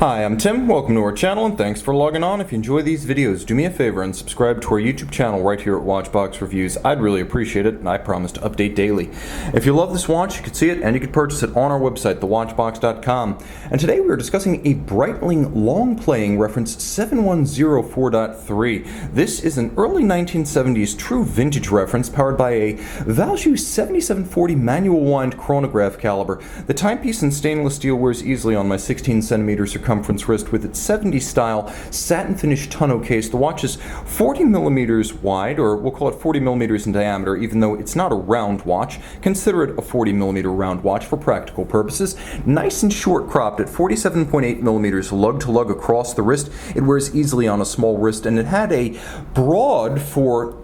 Hi, I'm Tim. Welcome to our channel and thanks for logging on. If you enjoy these videos, do me a favor and subscribe to our YouTube channel right here at Watchbox Reviews. I'd really appreciate it, and I promise to update daily. If you love this watch, you can see it and you can purchase it on our website, thewatchbox.com. And today we are discussing a Breitling long-playing reference 7104.3. This is an early 1970s true vintage reference powered by a Valjoux 7740 manual wind chronograph caliber. The timepiece in stainless steel wears easily on my 16 centimeter circumference wrist with its 70s style satin finish tonneau case. The watch is 40 millimeters wide, or we'll call it 40 millimeters in diameter, even though it's not a round watch. Consider it a 40 millimeter round watch for practical purposes. Nice and short cropped at 47.8 millimeters lug-to-lug across the wrist. It wears easily on a small wrist, and it had a broad for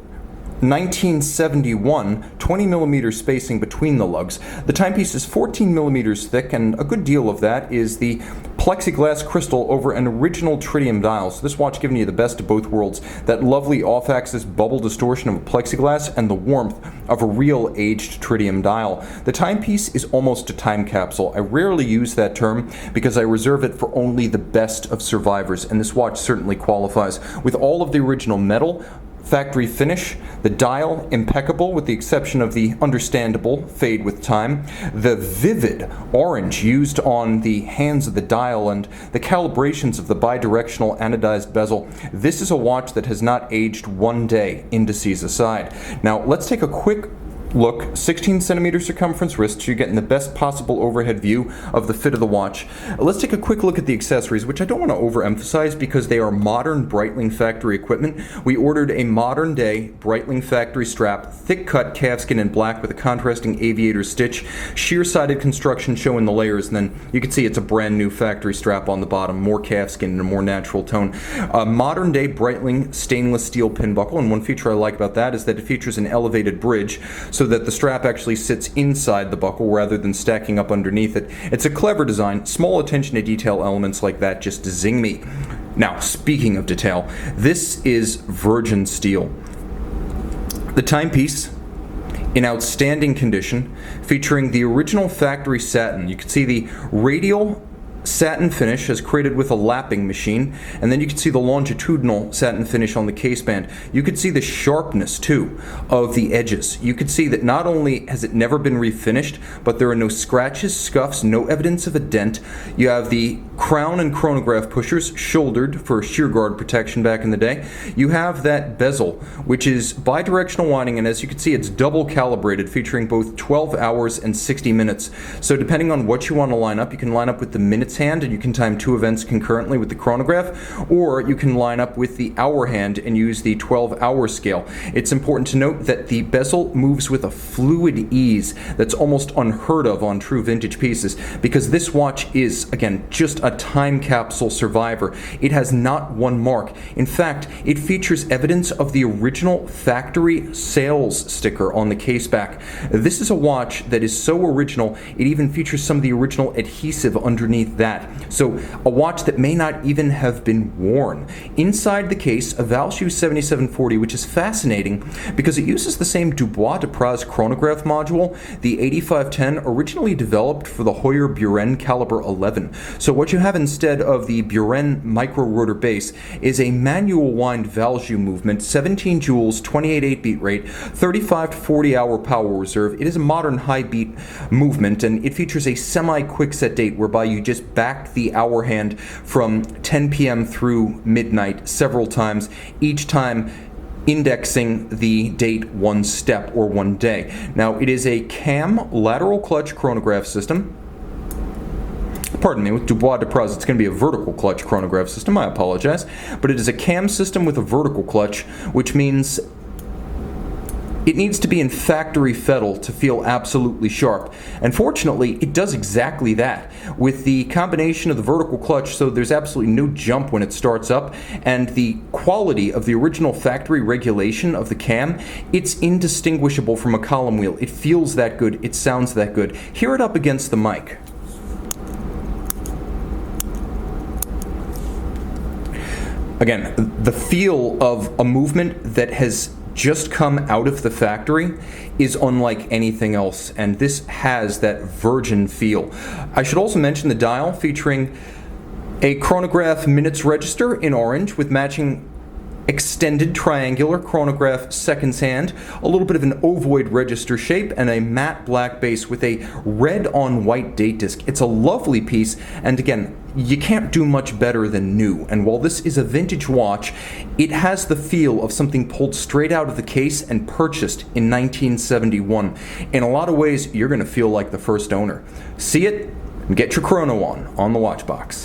1971 20 millimeter spacing between the lugs. The timepiece is 14 millimeters thick, and a good deal of that is the plexiglass crystal over an original tritium dial. So this watch giving you the best of both worlds, that lovely off-axis bubble distortion of a plexiglass and the warmth of a real aged tritium dial. The timepiece is almost a time capsule. I rarely use that term because I reserve it for only the best of survivors, and this watch certainly qualifies. With all of the original metal, factory finish, the dial impeccable with the exception of the understandable fade with time, the vivid orange used on the hands of the dial, and the calibrations of the bidirectional anodized bezel. This is a watch that has not aged one day, indices aside. Now let's take a quick look, 16 centimeter circumference wrist, so you're getting the best possible overhead view of the fit of the watch. Let's take a quick look at the accessories, which I don't want to overemphasize because they are modern Breitling factory equipment. We ordered a modern day Breitling factory strap, thick cut calfskin in black with a contrasting aviator stitch, sheer sided construction showing the layers, and then you can see it's a brand new factory strap on the bottom, more calfskin in a more natural tone. A modern day Breitling stainless steel pin buckle, and one feature I like about that is that it features an elevated bridge, so that the strap actually sits inside the buckle rather than stacking up underneath it. It's a clever design. Small attention to detail elements like that just zing me. Now, speaking of detail, this is virgin steel. The timepiece in outstanding condition, featuring the original factory satin. You can see the radial satin finish as created with a lapping machine, and then you can see the longitudinal satin finish on the case band. You could see the sharpness too of the edges. You could see that not only has it never been refinished, but there are no scratches, scuffs, no evidence of a dent. You have the crown and chronograph pushers shouldered for shear guard protection back in the day. You have that bezel, which is bidirectional winding, and as you can see, it's double calibrated, featuring both 12 hours and 60 minutes. So depending on what you want to line up, you can line up with the minutes hand and you can time two events concurrently with the chronograph, or you can line up with the hour hand and use the 12-hour scale. It's important to note that the bezel moves with a fluid ease that's almost unheard of on true vintage pieces, because this watch is, again, just a time capsule survivor. It has not one mark. In fact, it features evidence of the original factory sales sticker on the case back. This is a watch that is so original, it even features some of the original adhesive underneath that. So a watch that may not even have been worn. Inside the case, a Valjoux 7740, which is fascinating because it uses the same Dubois de Praz chronograph module, the 8510, originally developed for the Heuer Buren caliber 11. So what you have instead of the Buren micro rotor base is a manual wind Valjoux movement, 17 joules, 28 8-beat rate, 35 to 40 hour power reserve. It is a modern high beat movement, and it features a semi-quick set date whereby you just back the hour hand from 10 p.m. through midnight several times, each time indexing the date one step or one day. Now, it is a cam lateral clutch chronograph system. Pardon me, with Dubois de Praz, it's going to be a vertical clutch chronograph system. I apologize. But it is a cam system with a vertical clutch, which means it needs to be in factory fettle to feel absolutely sharp. And fortunately, it does exactly that. With the combination of the vertical clutch, so there's absolutely no jump when it starts up, and the quality of the original factory regulation of the cam, it's indistinguishable from a column wheel. It feels that good. It sounds that good. Hear it up against the mic. Again, the feel of a movement that has just come out of the factory is unlike anything else, and this has that virgin feel. I should also mention the dial featuring A chronograph minutes register in orange with matching extended triangular chronograph seconds hand, a little bit of an ovoid register shape, and a matte black base with a red on white date disc. It's a lovely piece, and again, you can't do much better than new. And while this is a vintage watch, it has the feel of something pulled straight out of the case and purchased in 1971. In a lot of ways, you're going to feel like the first owner. See it and get your chrono on the watch box.